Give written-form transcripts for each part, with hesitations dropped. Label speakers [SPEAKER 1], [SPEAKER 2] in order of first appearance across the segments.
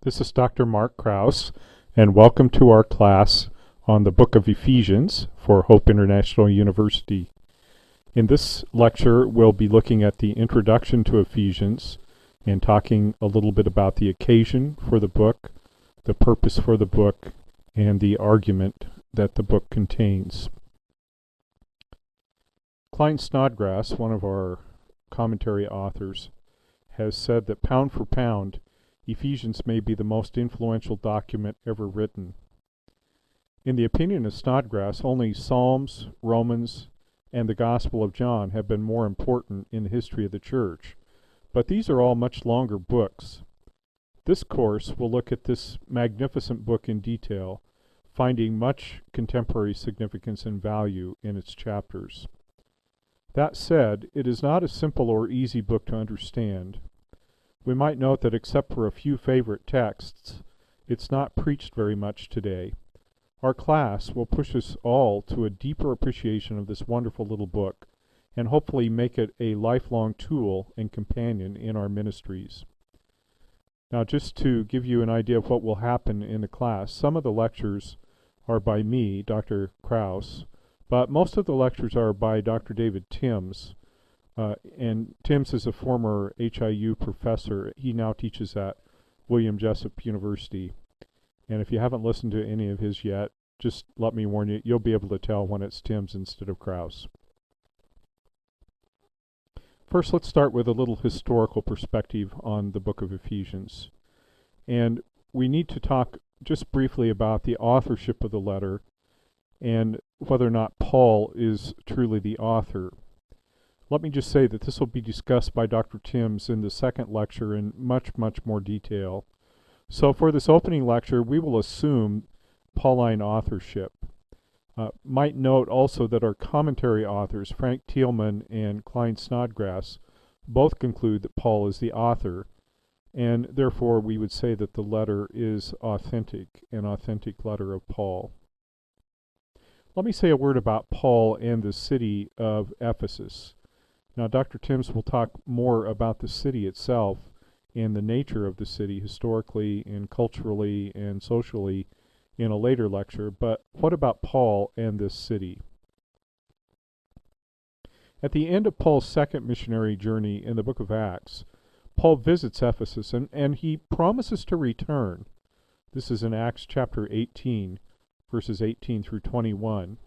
[SPEAKER 1] This is Dr. Mark Krause, and welcome to our class on the book of Ephesians for Hope International University. In this lecture, we'll be looking at the introduction to Ephesians and talking a little bit about the occasion for the book, the purpose for the book, and the argument that the book contains. Klein Snodgrass, one of our commentary authors, has said that pound for pound, Ephesians may be the most influential document ever written. In the opinion of Snodgrass, only Psalms, Romans, and the Gospel of John have been more important in the history of the church, but these are all much longer books. This course will look at this magnificent book in detail, finding much contemporary significance and value in its chapters. That said, it is not a simple or easy book to understand. We might note that except for a few favorite texts, it's not preached very much today. Our class will push us all to a deeper appreciation of this wonderful little book, and hopefully make it a lifelong tool and companion in our ministries. Now, just to give you an idea of what will happen in the class, some of the lectures are by me, Dr. Krause, but most of the lectures are by Dr. David Timms. And Timms is a former HIU professor. He now teaches at William Jessup University. And if you haven't listened to any of his yet, just let me warn you, you'll be able to tell when it's Timms instead of Krause. First, let's start with a little historical perspective on the book of Ephesians. And we need to talk just briefly about the authorship of the letter and whether or not Paul is truly the author. Let me just say that this will be discussed by Dr. Timms in the second lecture in much more detail. So for this opening lecture, we will assume Pauline authorship. Might note also that our commentary authors, Frank Thielman and Klein Snodgrass, both conclude that Paul is the author, and therefore we would say that the letter is authentic, an authentic letter of Paul. Let me say a word about Paul and the city of Ephesus. Now, Dr. Timms will talk more about the city itself and the nature of the city historically and culturally and socially in a later lecture, but what about Paul and this city? At the end of Paul's second missionary journey in the book of Acts, Paul visits Ephesus and he promises to return. This is in Acts chapter 18, verses 18 through 21.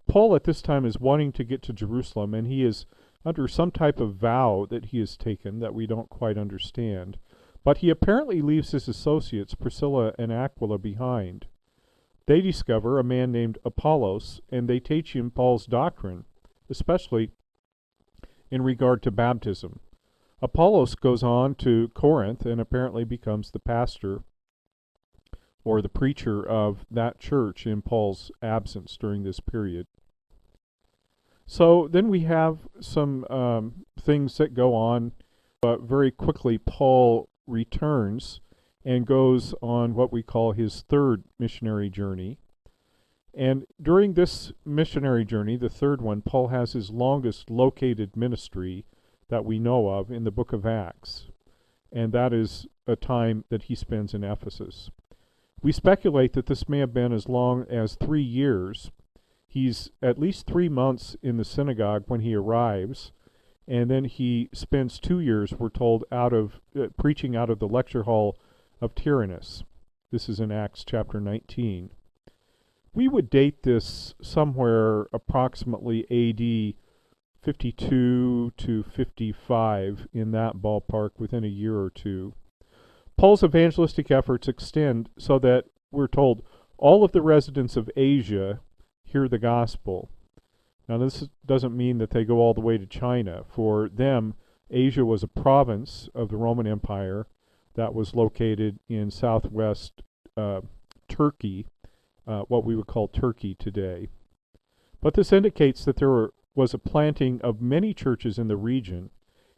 [SPEAKER 1] Paul at this time is wanting to get to Jerusalem, and he is under some type of vow that he has taken that we don't quite understand. But he apparently leaves his associates, Priscilla and Aquila, behind. They discover a man named Apollos, and they teach him Paul's doctrine, especially in regard to baptism. Apollos goes on to Corinth and apparently becomes the pastor or the preacher of that church in Paul's absence during this period. So then we have some things that go on, but very quickly Paul returns and goes on what we call his third missionary journey. And during this missionary journey, the third one, Paul has his longest located ministry that we know of in the book of Acts. And that is a time that he spends in Ephesus. We speculate that this may have been as long as 3 years. He's at least 3 months in the synagogue when he arrives, and then he spends 2 years, we're told, preaching out of the lecture hall of Tyrannus. This is in Acts chapter 19. We would date this somewhere approximately AD 52 to 55, in that ballpark, within a year or two. Paul's evangelistic efforts extend so that, we're told, all of the residents of Asia hear the gospel. Now, this doesn't mean that they go all the way to China. For them, Asia was a province of the Roman Empire that was located in southwest Turkey, what we would call Turkey today. But this indicates that there was a planting of many churches in the region,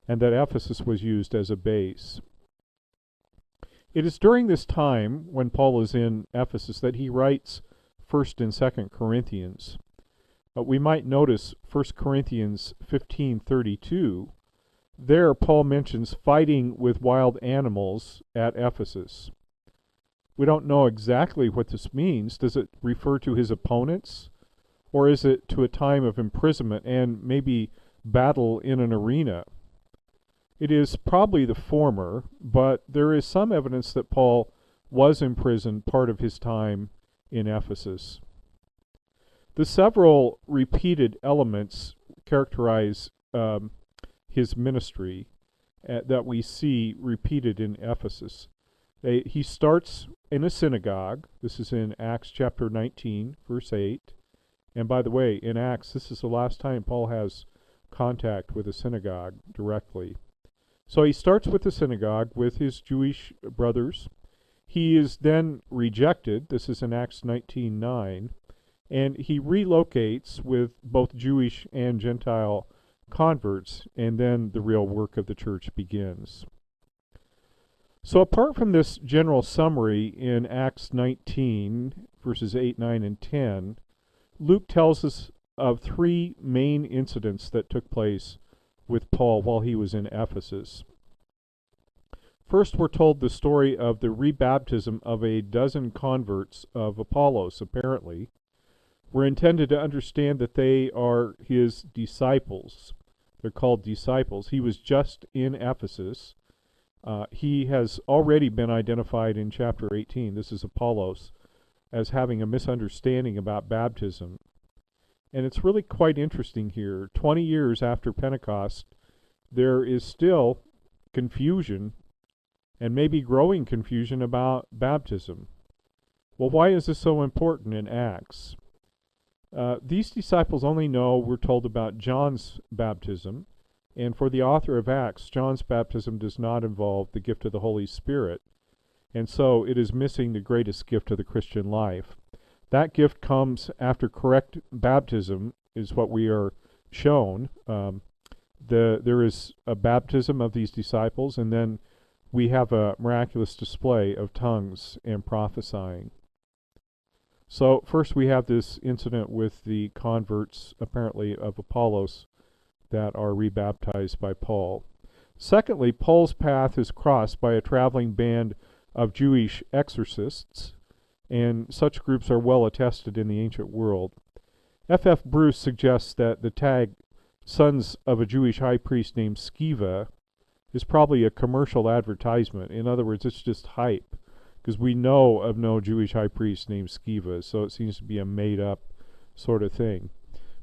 [SPEAKER 1] and that Ephesus was used as a base. It is during this time, when Paul is in Ephesus, that he writes 1st and 2nd Corinthians. We might notice 1 Corinthians 15:32. There Paul mentions fighting with wild animals at Ephesus. We don't know exactly what this means. Does it refer to his opponents? Or is it to a time of imprisonment and maybe battle in an arena? It is probably the former, but there is some evidence that Paul was imprisoned part of his time in Ephesus. The several repeated elements characterize his ministry that we see repeated in Ephesus. He starts in a synagogue. This is in Acts chapter 19, verse 8. And by the way, in Acts, this is the last time Paul has contact with a synagogue directly. So he starts with the synagogue with his Jewish brothers. He is then rejected. This is in Acts 19:9. And he relocates with both Jewish and Gentile converts, and then the real work of the church begins. So apart from this general summary in Acts 19, verses 8, 9, and 10, Luke tells us of three main incidents that took place with Paul while he was in Ephesus. First, we're told the story of the rebaptism of a dozen converts of Apollos, apparently. We're intended to understand that they are his disciples. They're called disciples. He was just in Ephesus. He has already been identified in chapter 18, this is Apollos, as having a misunderstanding about baptism. And it's really quite interesting here. 20 years after Pentecost, there is still confusion, and maybe growing confusion about baptism. Well, why is this so important in Acts? These disciples only know, we're told, about John's baptism, and for the author of Acts, John's baptism does not involve the gift of the Holy Spirit, and so it is missing the greatest gift of the Christian life. That comes after correct baptism, is what we are shown. There is a baptism of these disciples, and then we have a miraculous display of tongues and prophesying. So first we have this incident with the converts, apparently of Apollos, that are rebaptized by Paul. Secondly, Paul's path is crossed by a traveling band of Jewish exorcists, and such groups are well attested in the ancient world. F.F. Bruce suggests that the tag, sons of a Jewish high priest named Sceva, is probably a commercial advertisement. In other words, it's just hype, because we know of no Jewish high priest named Sceva, so it seems to be a made-up sort of thing.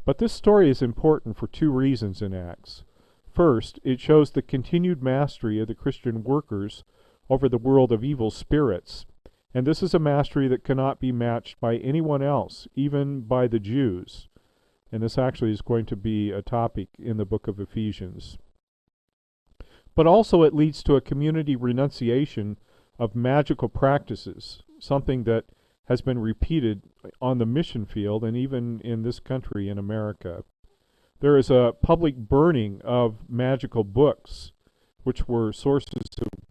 [SPEAKER 1] But this story is important for two reasons in Acts. First, it shows the continued mastery of the Christian workers over the world of evil spirits, and this is a mastery that cannot be matched by anyone else, even by the Jews. And this actually is going to be a topic in the book of Ephesians. But also it leads to a community renunciation of magical practices, something that has been repeated on the mission field and even in this country in America. There is a public burning of magical books, which were sources of